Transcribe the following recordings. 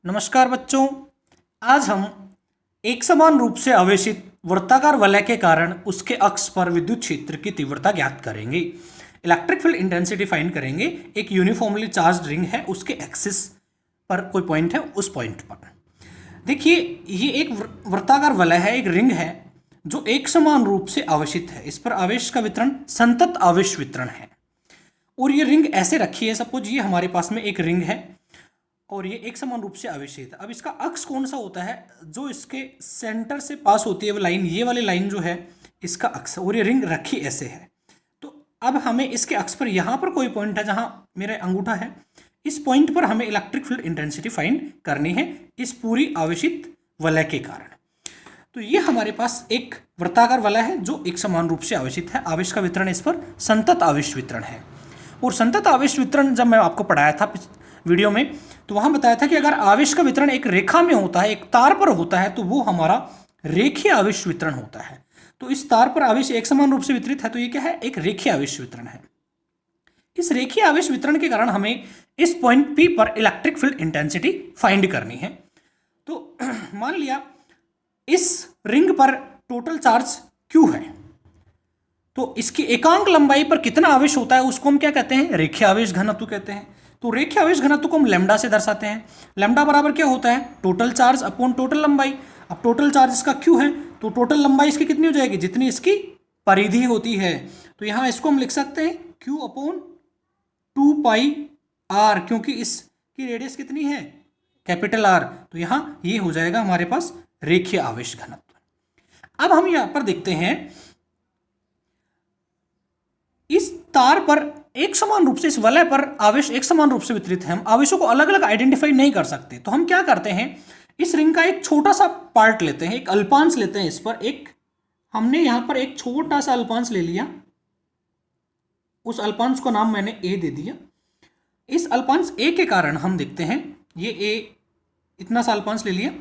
नमस्कार बच्चों। आज हम एक समान रूप से आवेशित वृत्ताकार वलय के कारण उसके अक्ष पर विद्युत क्षेत्र की तीव्रता ज्ञात करेंगे। इलेक्ट्रिक फील्ड इंटेंसिटी फाइंड करेंगे। एक यूनिफॉर्मली चार्ज रिंग है, उसके एक्सिस पर कोई पॉइंट है, उस पॉइंट पर देखिए ये एक वृत्ताकार वलय है, एक रिंग है जो एक समान रूप से आवेशित है। इस पर आवेश का वितरण संतत आवेश वितरण है और ये रिंग ऐसे रखी है। सपोज ये हमारे पास में एक रिंग है और ये एक समान रूप से आवेशित है। अब इसका अक्ष कौन सा होता है? जो इसके सेंटर से पास होती है वो लाइन, ये वाली लाइन जो है इसका अक्ष, और ये रिंग रखी ऐसे है। तो अब हमें इसके अक्ष पर यहाँ पर कोई पॉइंट है जहाँ मेरा अंगूठा है, इस पॉइंट पर हमें इलेक्ट्रिक फील्ड इंटेंसिटी फाइंड करनी है इस पूरी आवेशित वलय के कारण। तो ये हमारे पास एक वृत्ताकार वलय है जो एक समान रूप से आवेशित है। आवेश का वितरण इस पर संतत आवेश वितरण है। और संतत आवेश वितरण जब मैं आपको पढ़ाया था वीडियो में, तो वहां बताया था कि अगर आवेश का वितरण एक रेखा में होता है, एक तार पर होता है, तो वो हमारा रेखीय आवेश वितरण होता है। तो इस तार पर आवेश एक समान रूप से वितरित है, तो ये क्या है? एक रेखीय आवेश वितरण है। इस रेखीय आवेश वितरण के कारण हमें इस पॉइंट P पर इलेक्ट्रिक फील्ड इंटेंसिटी फाइंड करनी है। तो मान लिया इस रिंग पर टोटल चार्ज Q है, तो इसकी एकांक लंबाई पर कितना आवेश होता है उसको हम क्या कहते हैं? रेखीय आवेश घनत्व कहते हैं। तो रेखीय आवेश घनत्व को हम लैम्डा से दर्शाते हैं। लैम्डा बराबर क्या होता है? टोटल चार्ज अपॉन टोटल लंबाई। अब टोटल चार्ज इसका Q है, तो टोटल लंबाई इसकी कितनी हो जाएगी? जितनी इसकी परिधि होती है। तो यहां इसको हम लिख सकते हैं Q अपॉन 2πr, क्योंकि इसकी रेडियस कितनी है? Capital R। तो यहां ये हो जाएगा हमारे पास रेखीय आवेश घनत्व। अब हम यहां पर देखते हैं इस तार पर एक समान रूप से, इस वलय पर आवेश एक समान रूप से वितरित है। हम आवेशों को अलग अलग आइडेंटिफाई नहीं कर सकते, तो हम क्या करते हैं, इस रिंग का एक छोटा सा पार्ट लेते हैं, एक अल्पांश लेते हैं। इस पर एक हमने यहां पर एक छोटा सा अल्पांश ले लिया, उस अल्पांश को नाम मैंने ए दे दिया। इस अल्पांश ए के कारण हम देखते हैं ये ए इतना सा अल्पांश ले लिया,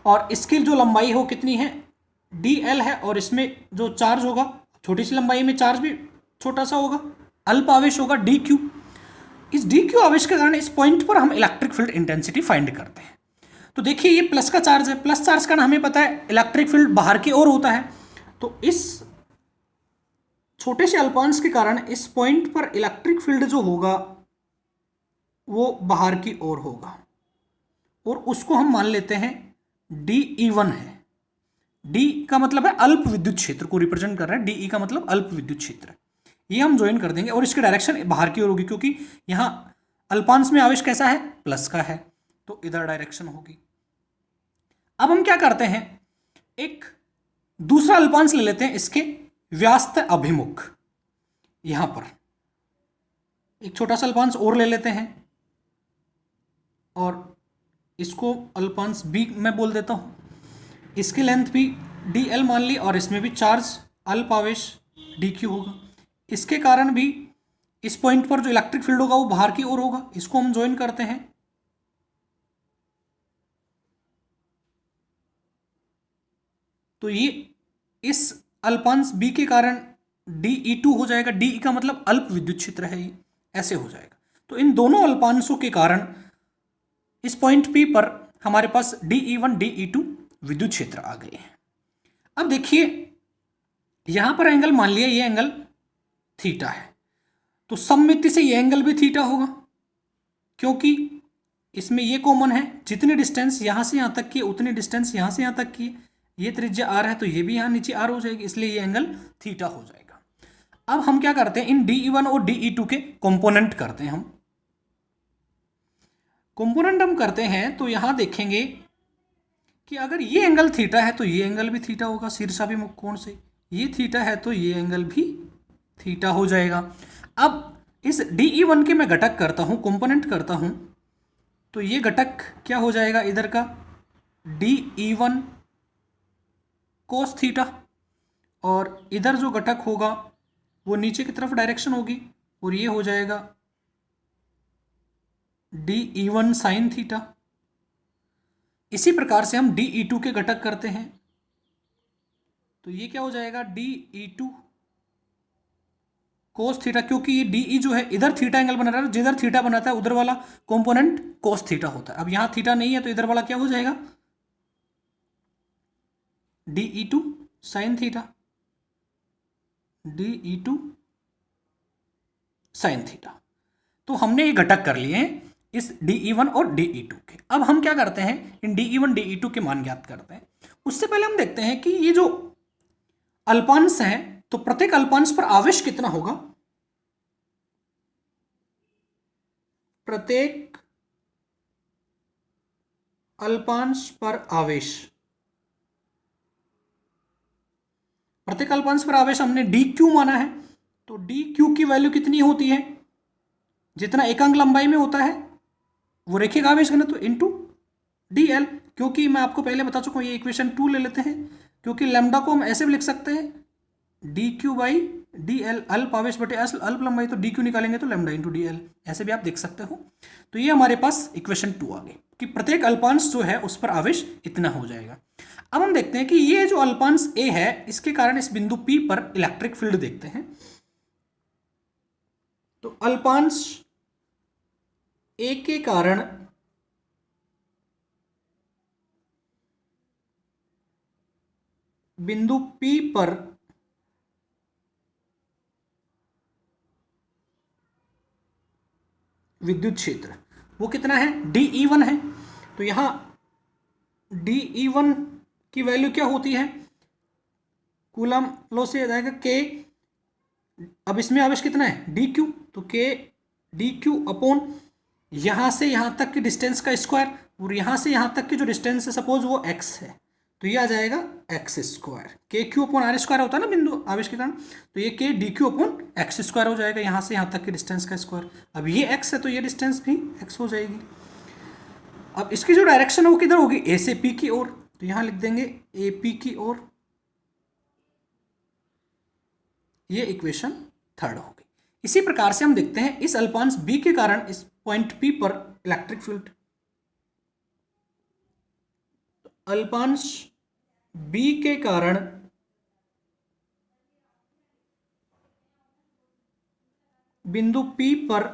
और इसकी जो लंबाई हो कितनी है? dl है, और इसमें जो चार्ज होगा, छोटी सी लंबाई में चार्ज भी छोटा सा होगा, अल्प आवेश होगा dq। इस dq आवेश के कारण इस पॉइंट पर हम इलेक्ट्रिक फील्ड इंटेंसिटी फाइंड करते हैं। तो देखिए ये प्लस का चार्ज है, प्लस चार्ज का हमें पता है इलेक्ट्रिक फील्ड बाहर की ओर होता है। तो इस छोटे से अल्पांश के कारण इस पॉइंट पर इलेक्ट्रिक फील्ड जो होगा वो बाहर की ओर होगा, और उसको हम मान लेते हैं dE1 है। D का मतलब है अल्प विद्युत क्षेत्र को रिप्रेजेंट कर रहा है, DE का मतलब अल्प विद्युत क्षेत्र। ये हम ज्वाइन कर देंगे, और इसकी डायरेक्शन बाहर की ओर होगी, क्योंकि यहां अल्पांश में आवेश कैसा है? प्लस का है, तो इधर डायरेक्शन होगी। अब हम क्या करते हैं, एक दूसरा अल्पांश ले लेते हैं इसके व्यास्त अभिमुख। यहां पर एक छोटा सा अल्पांश और ले लेते हैं, और इसको अल्पांश B मैं बोल देता हूं। इसकी लेंथ भी dl मान ली, और इसमें भी चार्ज अल्प आवेश dq होगा। इसके कारण भी इस पॉइंट पर जो इलेक्ट्रिक फील्ड होगा वो बाहर की ओर होगा। इसको हम ज्वाइन करते हैं, तो ये इस अल्पांश B के कारण dE2 हो जाएगा। dE का मतलब अल्प विद्युत क्षेत्र है, ये ऐसे हो जाएगा। तो इन दोनों अल्पांशों के कारण इस पॉइंट P पर हमारे पास dE1 dE2 विद्युत क्षेत्र आ गए हैं। अब देखिए यहां पर एंगल मान लिया ये एंगल थीटा है, तो सममिति से ये एंगल भी थीटा होगा, क्योंकि इसमें ये कॉमन है। जितनी डिस्टेंस यहां से यहां तक की उतनी डिस्टेंस यहां से यहां तक की, ये त्रिज्या r है, तो ये भी यहां नीचे r हो जाएगी, इसलिए ये एंगल थीटा हो जाएगा। अब हम क्या करते हैं, इन dE1 और dE2 के कंपोनेंट करते हैं। हम कंपोनेंट हम करते हैं तो यहां देखेंगे कि अगर ये एंगल थीटा है तो ये एंगल भी थीटा होगा शीर्षाभिमुख कोण से। ये थीटा है तो ये एंगल भी थीटा हो जाएगा। अब इस dE1 के मैं घटक करता हूं, कंपोनेंट करता हूं, तो ये घटक क्या हो जाएगा इधर का? dE1 cos थीटा, और इधर जो घटक होगा वो नीचे की तरफ डायरेक्शन होगी, और ये हो जाएगा dE1 sin थीटा। इसी प्रकार से हम dE2 के घटक करते हैं, तो ये क्या हो जाएगा? dE2 कोस थीटा, क्योंकि ये डी जो है इधर थीटा एंगल बना रहा है, जिधर थीटा बनाता है उधर वाला कंपोनेंट कोस थीटा होता है। अब यहाँ थीटा नहीं है तो इधर वाला क्या हो जाएगा, DE2 sine theta, DE2 sine theta. तो हमने ये घटक कर लिए हैं इस DE1 और DE2 के। अब हम क्या करते हैं, इन DE1 DE2 के मान ज्ञात करते हैं। उससे पहले हम देखते हैं कि ये जो अल्पांश हैं तो प्रत्येक अल्पांश पर आवेश कितना होगा। प्रत्येक अल्पांश पर आवेश, प्रत्येक अल्पांश पर आवेश हमने DQ माना है, तो DQ की वैल्यू कितनी होती है, जितना एकांक लंबाई में होता है वो रेखिक आवेश घनत्व इंटू DL। क्योंकि मैं आपको पहले बता चुका हूं, ये इक्वेशन 2 ले लेते हैं, क्योंकि लैम्डा को हम ऐसे भी लिख सकते हैं DQ/DL, अल्प आवेश बटे अल्प लंबाई, तो DQ निकालेंगे तो लैम्डा इंटू DL, ऐसे भी आप देख सकते हो। तो ये हमारे पास इक्वेशन 2 आ गई कि प्रत्येक अल्पांश जो है उस पर आवेश इतना हो जाएगा। अब हम देखते हैं कि ये जो अल्पांश A है इसके कारण इस बिंदु P पर इलेक्ट्रिक फील्ड देखते हैं। तो अल्पांश A के कारण बिंदु P पर विद्युत क्षेत्र वो कितना है, DE1 है। तो यहां DE1 की वैल्यू क्या होती है, कूलम लॉ से जाएगा K, अब इसमें आवेश कितना है DQ, तो K DQ अपॉन यहां से यहां तक की डिस्टेंस का स्क्वायर, और यहां से यहां तक की जो डिस्टेंस है सपोज वो x है, तो ये आ जाएगा x square. KQ upon R square होता है ना बिंदु आवेश के कारण, तो ये K DQ upon x square हो जाएगा, यहां से यहां तक की डिस्टेंस का स्क्वायर। अब ये x है तो ये डिस्टेंस भी x हो जाएगी। अब इसकी जो डायरेक्शन है वो किधर होगी, A से P की ओर, तो यहां लिख देंगे AP की ओर। ये इक्वेशन 3 हो गई। इसी प्रकार से हम देखते हैं इस अल्पांश B के कारण इस पॉइंट P पर इलेक्ट्रिक फील्ड। अल्पांश B के कारण बिंदु P पर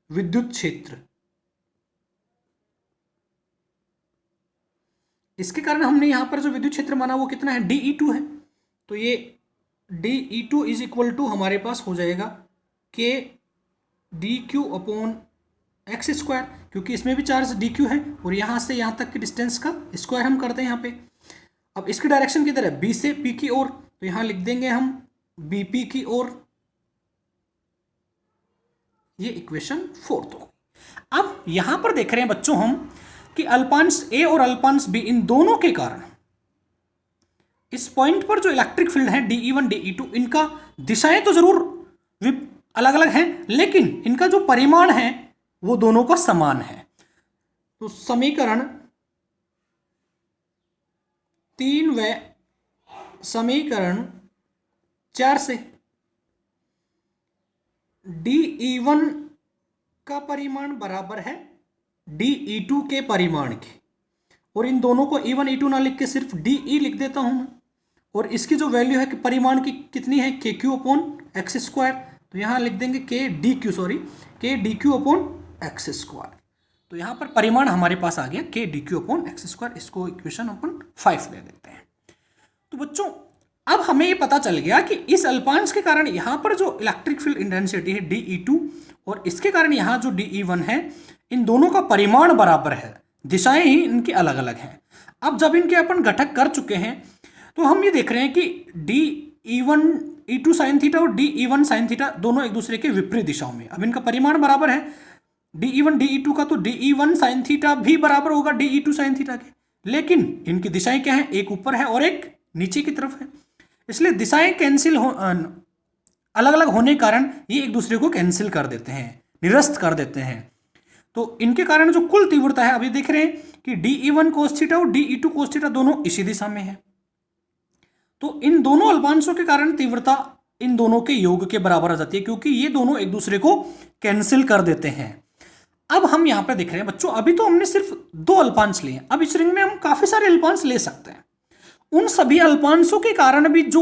विद्युत क्षेत्र, इसके कारण हमने यहां पर जो विद्युत क्षेत्र माना वो कितना है, DE2 है। तो ये DE2 इज इक्वल टू हमारे पास हो जाएगा K DQ upon x square, क्योंकि इसमें भी चार्ज DQ है और यहां से यहां तक की डिस्टेंस का स्क्वायर हम करते हैं यहाँ पे। अब इसकी डायरेक्शन किधर है, B से P की ओर, तो यहां लिख देंगे हम BP की ओर। ये इक्वेशन 4 तो। अब यहां पर देख रहे हैं बच्चों हम कि अल्पांश A और अल्पांश B इन दोनों के कारण इस पॉइंट पर जो इलेक्ट्रिक फील्ड है DE1 DE2, इनका दिशाएं तो जरूर अलग अलग हैं, लेकिन इनका जो परिमाण है वो दोनों का समान है। तो समीकरण 3 व समीकरण 4 से DE1 का परिमाण बराबर है DE2 के परिमाण के, और इन दोनों को E1 E2 ना लिख के सिर्फ DE लिख देता हूं मैं, और इसकी जो वैल्यू है कि परिमाण की कितनी है KQ अपॉन एक्स स्क्वायर, तो यहां लिख देंगे K DQ upon x square. तो यहां पर परिमाण हमारे पास आ गया K DQ upon x square, इसको इक्वेशन अपन 5 ले देते हैं। तो बच्चों अब हमें ये पता चल गया कि इस अल्पांश के कारण यहां पर जो इलेक्ट्रिक फील्ड इंटेंसिटी है DE2 और इसके कारण यहां जो DE1 है, इन दोनों का परिमाण बराबर है, दिशाएं ही इनकी अलग अलग हैं। अब जब इनके अपन घटक कर चुके हैं तो हम ये देख रहे हैं कि DE1 E2 साइन थीटा और DE1 साइन थीटा दोनों एक दूसरे के विपरीत दिशाओं में। अब इनका परिमाण बराबर है DE1 DE2 का, तो DE1 साइन थीटा भी बराबर होगा DE2 साइन थीटा के, लेकिन इनकी दिशाएं क्या हैं, एक ऊपर है और एक नीचे की तरफ है, इसलिए दिशाएं कैंसिल अलग अलग होने के कारण ये एक दूसरे को कैंसिल कर देते हैं, निरस्त कर देते हैं। तो इनके कारण जो कुल तीव्रता है, अभी देख रहे हैं कि DE1 कोस थीटा और DE2 कोस थीटा दोनों इसी दिशा में है, तो इन दोनों अल्पांशों के कारण तीव्रता इन दोनों के योग के बराबर आ जाती है, क्योंकि ये दोनों एक दूसरे को कैंसिल कर देते हैं। अब हम यहां पर देख रहे हैं बच्चों, अभी तो हमने सिर्फ 2 अल्पांश लिए, अब इस रिंग में हम काफी सारे अल्पांश ले सकते हैं। उन सभी अल्पांशों के कारण भी जो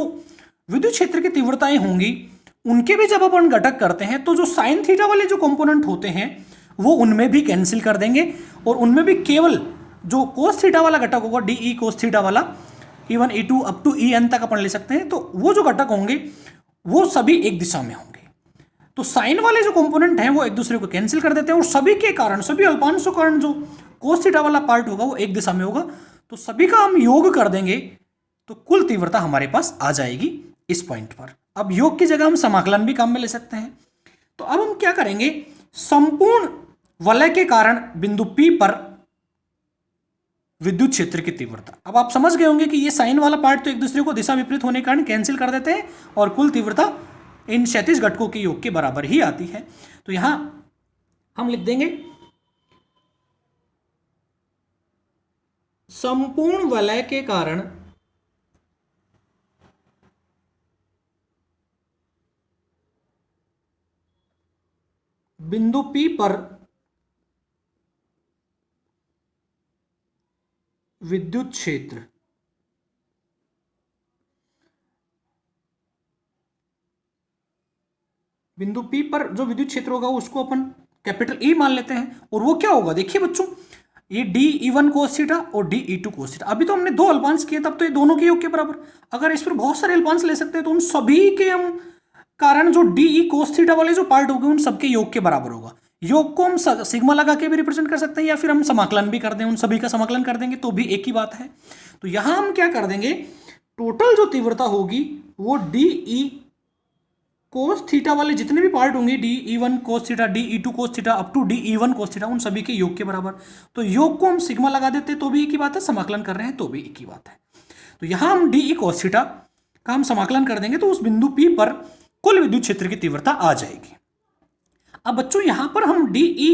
विद्युत क्षेत्र की तीव्रताएं होंगी उनके भी जब अपन घटक करते हैं तो जो साइन थीटा वाले जो कंपोनेंट होते हैं वो उनमें भी कैंसिल कर देंगे, और उनमें भी केवल जो कोस थीटा वाला घटक होगा डी ई कोस थीटा वाला, even E2 up to e n तक अपन ले सकते हैं, तो वो जो घटक होंगे वो सभी एक दिशा में होंगे। तो साइन वाले जो कंपोनेंट हैं वो एक दूसरे को कैंसिल कर देते हैं, और सभी के कारण, सभी अल्पांशों के कारण जो कोस थीटा वाला पार्ट होगा वो एक दिशा में होगा। तो सभी का हम योग कर देंगे तो कुल तीव्रता हमारे पास आ जाएगी इस पॉइंट पर। अब योग की जगह हम समाकलन भी काम में ले सकते हैं। तो अब हम क्या करेंगे, संपूर्ण वलय के कारण बिंदु P पर विद्युत क्षेत्र की तीव्रता। अब आप समझ गए होंगे कि ये साइन वाला पार्ट तो एक दूसरे को दिशा विपरीत होने के कारण कैंसिल कर देते हैं, और कुल तीव्रता इन क्षैतिज घटकों के योग के बराबर ही आती है। तो यहां हम लिख देंगे संपूर्ण वलय के कारण बिंदु P पर विद्युत क्षेत्र बिंदु P पर जो विद्युत क्षेत्र होगा उसको अपन कैपिटल E मान लेते हैं। और वो क्या होगा, देखिए बच्चों, ये DE1 कोस थीटा और DE2 कोस थीटा। अभी तो हमने दो अल्पांश किए, तब तो ये दोनों के योग के बराबर। अगर इस पर बहुत सारे अल्पांश ले सकते हैं तो उन सभी के हम कारण जो DE कोस थीटा वाले जो पार्ट होंगे उन सबके योग के बराबर होगा। योग को हम सिग्मा लगा के भी रिप्रेजेंट कर सकते हैं, या फिर हम समाकलन भी कर दें, उन सभी का समाकलन कर देंगे तो भी एक ही बात है। तो यहां हम क्या कर देंगे, टोटल जो तीव्रता होगी वो DE कोस थीटा वाले जितने भी पार्ट होंगे, DE1 cos theta, DE2 cos theta up to DE1 cos theta, उन सभी के योग के बराबर। तो योग को हम सिग्मा लगा देते तो भी एक ही बात है, समाकलन कर रहे हैं तो भी एक ही बात है। तो यहां हम DE कोस थीटा का हम समाकलन कर देंगे तो उस बिंदु P पर कुल विद्युत क्षेत्र की तीव्रता आ जाएगी। अब बच्चों यहां पर हम DE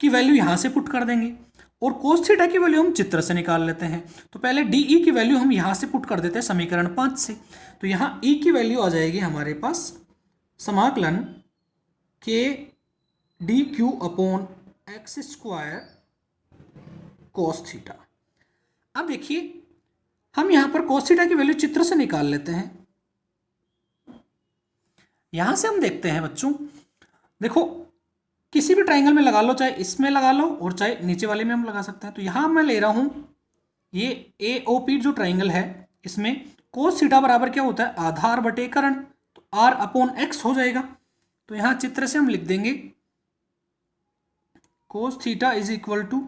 की वैल्यू यहां से पुट कर देंगे, और कोस थीटा की वैल्यू हम चित्र से निकाल लेते हैं। तो पहले DE की वैल्यू हम यहां से पुट कर देते हैं समीकरण 5 से। तो यहां E की वैल्यू आ जाएगी हमारे पास समाकलन के DQ upon x square cos theta. अब देखिए हम यहां पर कोस थीटा की वैल्यू चित्र से निकाल लेते हैं। यहां से हम देखते हैं बच्चों, देखो किसी भी ट्राइंगल में लगा लो, चाहे इसमें लगा लो और चाहे नीचे वाले में हम लगा सकते हैं। तो यहां मैं ले रहा हूं ये AOP जो ट्राइंगल है, इसमें कोस थीटा बराबर क्या होता है, आधार बटे कर्ण, तो R अपॉन एक्स हो जाएगा। तो यहां चित्र से हम लिख देंगे cos theta is equal to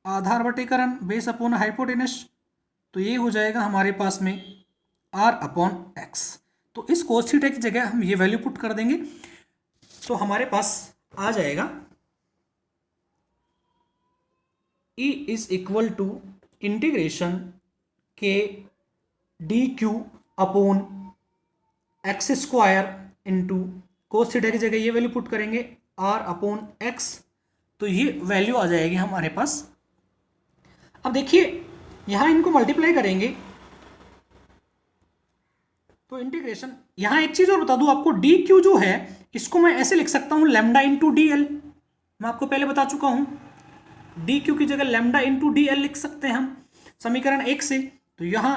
आधार बटे कर्ण बेस अपॉन हाइपोटेनस। तो ये हो जाएगा हमारे पास में R अपॉन एक्स। तो इस कोस थीटा की जगह हम ये वैल्यू पुट कर देंगे, तो हमारे पास आ जाएगा E is equal to integration के DQ upon x square into cos theta की जगह ये वैल्यू पुट करेंगे R अपॉन एक्स। तो ये वैल्यू आ जाएगी हमारे पास। अब देखिए यहां इनको मल्टीप्लाई करेंगे तो इंटीग्रेशन, यहां एक चीज और बता दूं आपको, DQ जो है इसको मैं ऐसे लिख सकता हूं लैम्डा इंटू DL। मैं आपको पहले बता चुका हूं, DQ की जगह लैम्डा इंटू DL लिख सकते हैं हम समीकरण 1 से। तो यहां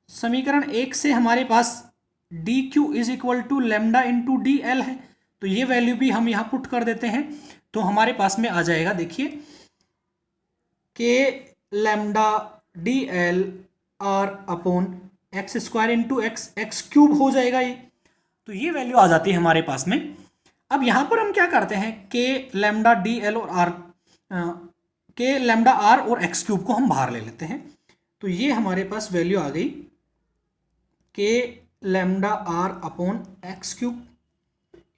समीकरण 1 से हमारे पास DQ is equal to lambda into DL है। तो ये वैल्यू भी हम यहां पुट कर देते हैं, तो हमारे पास में आ जाएगा, देखिए के lambda DL R upon x square into x cube हो जाएगा ये। तो ये वैल्यू आ जाती है हमारे पास में। अब यहां पर हम क्या करते हैं, के लैम्डा DL और R, के लैम्डा R और एक्स क्यूब को हम बाहर ले लेते हैं। तो ये हमारे पास वैल्यू आ गई के lambda R upon x cube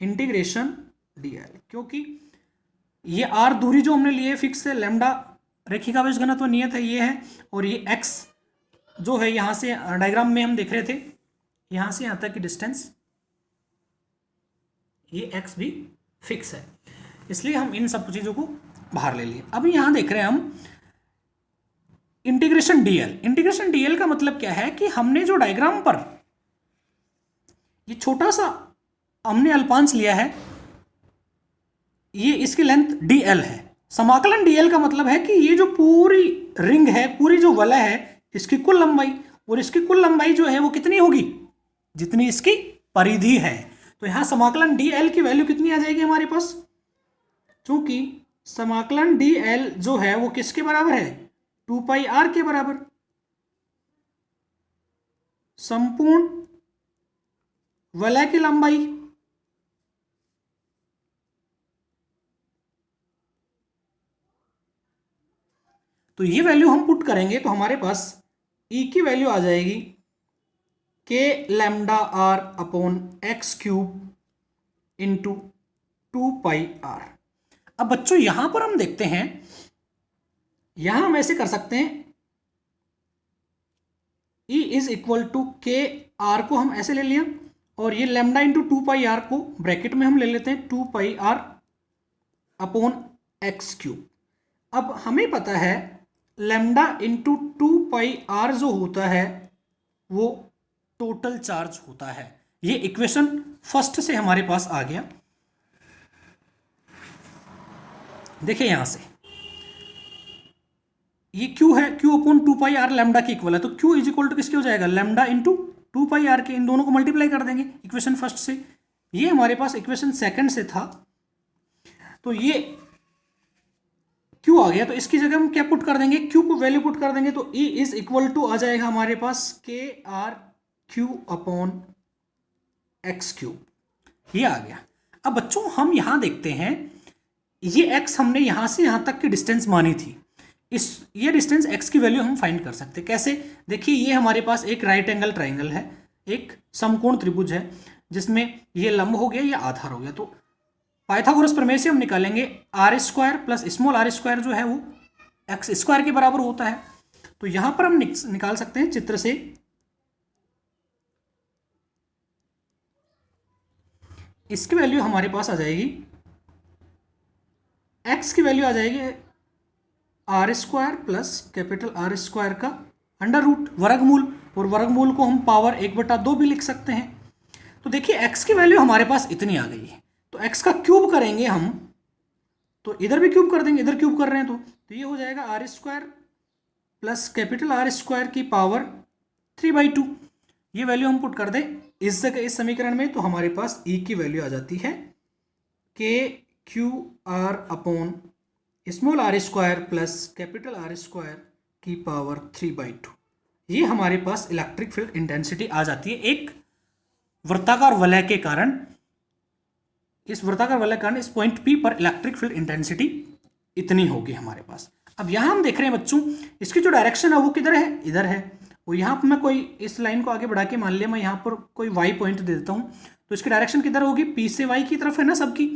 integration DL, क्योंकि ये R दूरी जो हमने ली है फिक्स है, लैम्डा रेखिका बीज घनत्व नियत है ये है, और ये x जो है यहां से डायग्राम में हम देख रहे थे यहां से यहां तक की डिस्टेंस, ये x भी फिक्स है, इसलिए हम इन सब चीजों को बाहर ले लिए। अब यहां देख रहे हैं हम इंटीग्रेशन DL। इंटीग्रेशन DL का मतलब क्या है कि हमने जो डायग्राम पर ये छोटा सा हमने अल्पांश लिया है, ये इसकी लेंथ DL है। समाकलन DL का मतलब है कि ये जो पूरी रिंग है, पूरी जो वलय है, इसकी कुल लंबाई, और इसकी कुल लंबाई जो है वो कितनी होगी, जितनी इसकी परिधि है। तो यहां समाकलन dl की वैल्यू कितनी आ जाएगी हमारे पास, क्योंकि समाकलन dl जो है वो किसके बराबर है, 2πr के बराबर। संपूर्ण वलय की लंबाई तो ये वैल्यू हम पुट करेंगे तो हमारे पास E की वैल्यू आ जाएगी k lambda r upon x cube into 2πr। अब बच्चों यहां पर हम देखते हैं, यहां हम ऐसे कर सकते हैं, E इज इक्वल टू के आर को हम ऐसे ले लिया और ये लैम्डा इंटू 2πr को ब्रैकेट में हम ले लेते हैं 2πr अपॉन एक्स क्यूब। अब हमें पता है लैम्डा इंटू 2πr जो होता है वो टोटल चार्ज होता है। ये इक्वेशन फर्स्ट से हमारे पास आ गया। देखिए यहां से ये Q है, Q अपॉन 2πr लैम्डा की इक्वल है, तो Q इज इक्वल टू किसके हो जाएगा, लैम्डा इंटू 2πr के। इन दोनों को मल्टीप्लाई कर देंगे इक्वेशन फर्स्ट से। ये हमारे पास इक्वेशन सेकंड से था, तो ये Q आ गया, तो इसकी जगह हम क्या पुट कर देंगे, Q को वैल्यू पुट कर देंगे, तो E इज इक्वल टू आ जाएगा हमारे पास KRQ अपॉन एक्स क्यूब। ये आ गया। अब बच्चों हम यहां देखते हैं, ये x हमने यहां से यहां तक की डिस्टेंस मानी थी, ये डिस्टेंस x की वैल्यू हम फाइंड कर सकते हैं। कैसे, देखिए ये हमारे पास एक राइट एंगल ट्राइंगल है, एक समकोण त्रिभुज है जिसमें ये लंब हो गया, ये आधार हो गया। तो पाइथागोरस प्रमेय से हम निकालेंगे r square plus small r square जो है वो एक्स स्क्वायर के बराबर होता है। तो यहां पर हम निकाल सकते हैं चित्र से, इसकी वैल्यू हमारे पास आ जाएगी, एक्स की वैल्यू आ जाएगी r square plus capital r square का अंडर रूट वर्गमूल, और वर्गमूल को हम पावर 1/2 भी लिख सकते हैं। तो देखिए x की वैल्यू हमारे पास इतनी आ गई है, तो x का क्यूब करेंगे हम, तो इधर भी क्यूब कर देंगे, इधर क्यूब कर रहे हैं तो ये हो जाएगा r square plus capital r square की पावर 3/2। ये वैल्यू हम पुट कर दें इस जगह इस समीकरण में, तो हमारे पास E की वैल्यू आ जाती है KQR upon small r square plus capital r square की पावर 3/2। ये हमारे पास इलेक्ट्रिक फील्ड इंटेंसिटी आ जाती है एक वृत्ताकार वलय के कारण। इस वृत्ताकार वलय के कारण इस पॉइंट P पर इलेक्ट्रिक फील्ड इंटेंसिटी इतनी होगी हमारे पास। अब यहां हम देख रहे हैं बच्चों, इसकी जो डायरेक्शन है वो किधर है, इधर है। और यहां पर मैं कोई इस लाइन को आगे बढ़ा के मान लिया मैं यहां पर कोई y पॉइंट दे देता हूं, तो इसकी डायरेक्शन किधर होगी, P से y की तरफ है ना सबकी।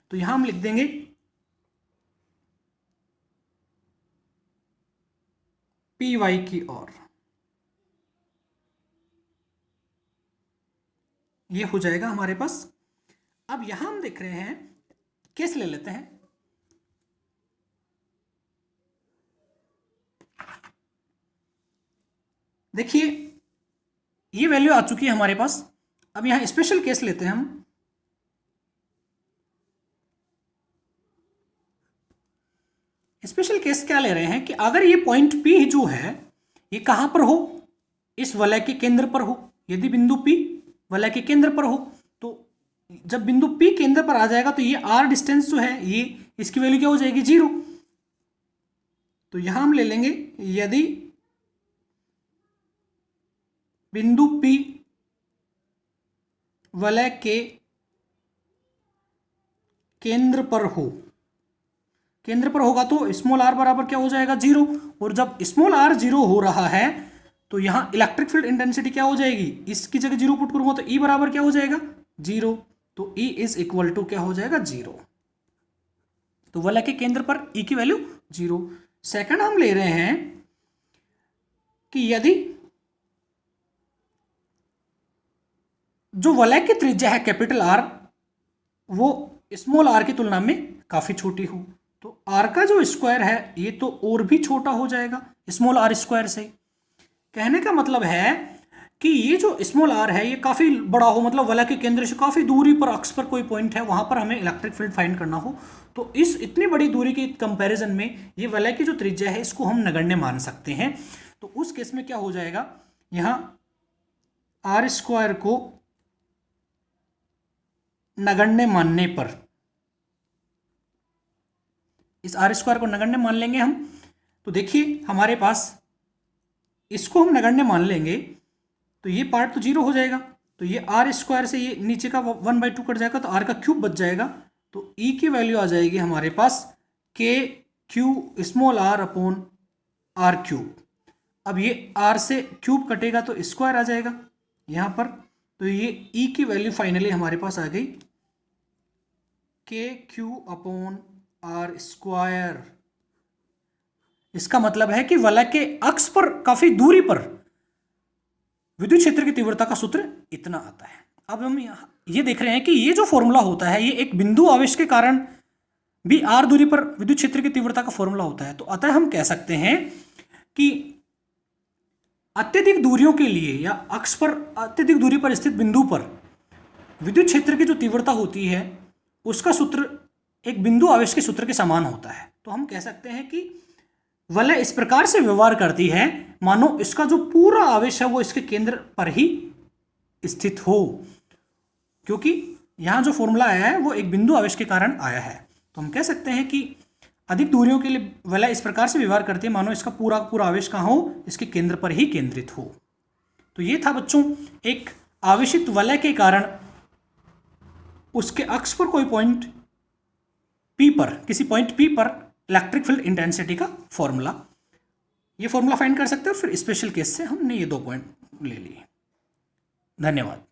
तो यहां हम लिख देंगे PY की ओर। ये हो जाएगा हमारे पास। अब यहां हम देख रहे हैं, केस ले लेते हैं, देखिए ये वैल्यू आ चुकी है हमारे पास। अब यहां स्पेशल केस लेते हैं हम, स्पेशल केस क्या ले रहे हैं कि अगर ये पॉइंट P जो है ये कहां पर हो, इस वलय के केंद्र पर हो। यदि बिंदु P वलय के केंद्र पर हो, तो जब बिंदु P केंद्र पर आ जाएगा तो ये r डिस्टेंस जो है ये इसकी वैल्यू क्या हो जाएगी, 0। तो यहां हम ले लेंगे यदि बिंदु P वलय के केंद्र पर हो, केंद्र पर होगा तो स्मॉल r बराबर क्या हो जाएगा, 0। और जब स्मॉल r 0 हो रहा है तो यहां इलेक्ट्रिक फील्ड इंटेंसिटी क्या हो जाएगी, इसकी जगह 0 पुट करूंगा तो E बराबर क्या हो जाएगा, 0। तो E इज इक्वल टू क्या हो जाएगा, 0। तो वलय के केंद्र पर E की वैल्यू 0। सेकंड हम ले रहे हैं कि यदि जो वलय की त्रिज्या है कैपिटल R वो स्मॉल r की तुलना में काफी छोटी हो, तो r का जो स्क्वायर है ये तो और भी छोटा हो जाएगा स्मॉल r स्क्वायर से। कहने का मतलब है कि ये जो स्मॉल r है ये काफी बड़ा हो, मतलब वलय के केंद्र से काफी दूरी पर अक्ष पर कोई पॉइंट है, वहां पर हमें इलेक्ट्रिक फील्ड फाइंड करना हो, तो इस इतनी बड़ी दूरी की कंपैरिजन में ये वलय की जो त्रिज्या है इसको हम नगण्य मान सकते हैं। तो उस केस में क्या हो जाएगा, यहाँ आर स्क्वायर को नगण्य मानने पर, इस आर स्क्वायर को नगण्य मान लेंगे हम, तो देखिए हमारे पास इसको हम नगण्य मान लेंगे तो ये पार्ट तो जीरो हो जाएगा, तो ये आर स्क्वायर से ये नीचे का 1/2 कट जाएगा, तो आर का क्यूब बच जाएगा, तो ई की वैल्यू आ जाएगी हमारे पास k q small r upon r cube. अब ये आर से क्यूब कटेगा तो स्क्वायर आ जाएगा यहाँ पर, तो ये ई की वैल्यू फाइनली हमारे पास आ गई के क्यू अपॉन आर स्क्वायर। इसका मतलब है कि वलय के अक्ष पर काफी दूरी पर विद्युत क्षेत्र की तीव्रता का सूत्र इतना आता है। अब हम ये देख रहे हैं कि ये जो फॉर्मूला होता है ये एक बिंदु आवेश के कारण भी आर दूरी पर विद्युत क्षेत्र की तीव्रता का फॉर्मूला होता है। तो अतः हम कह सकते हैं कि अत्यधिक दूरियों के लिए या अक्ष पर अत्यधिक दूरी पर स्थित बिंदु पर विद्युत क्षेत्र की जो तीव्रता होती है उसका सूत्र एक बिंदु आवेश के सूत्र के समान होता है। तो हम कह सकते हैं कि वलय इस प्रकार से व्यवहार करती है मानो इसका जो पूरा आवेश है वो इसके केंद्र पर ही स्थित हो, क्योंकि यहां जो फॉर्मूला आया है वो एक बिंदु आवेश के कारण आया है। तो हम कह सकते हैं कि अधिक दूरियों के लिए वलय इस प्रकार से व्यवहार करती है मानो इसका पूरा पूरा आवेश कहाँ हो, इसके केंद्र पर ही केंद्रित हो। तो ये था बच्चों एक आवेशित वलय के कारण उसके अक्ष पर कोई पॉइंट P पर, किसी पॉइंट P पर इलेक्ट्रिक फील्ड इंटेंसिटी का फॉर्मूला। ये फॉर्मूला फाइंड कर सकते हैं और फिर स्पेशल केस से हमने ये 2 पॉइंट ले लिए। धन्यवाद।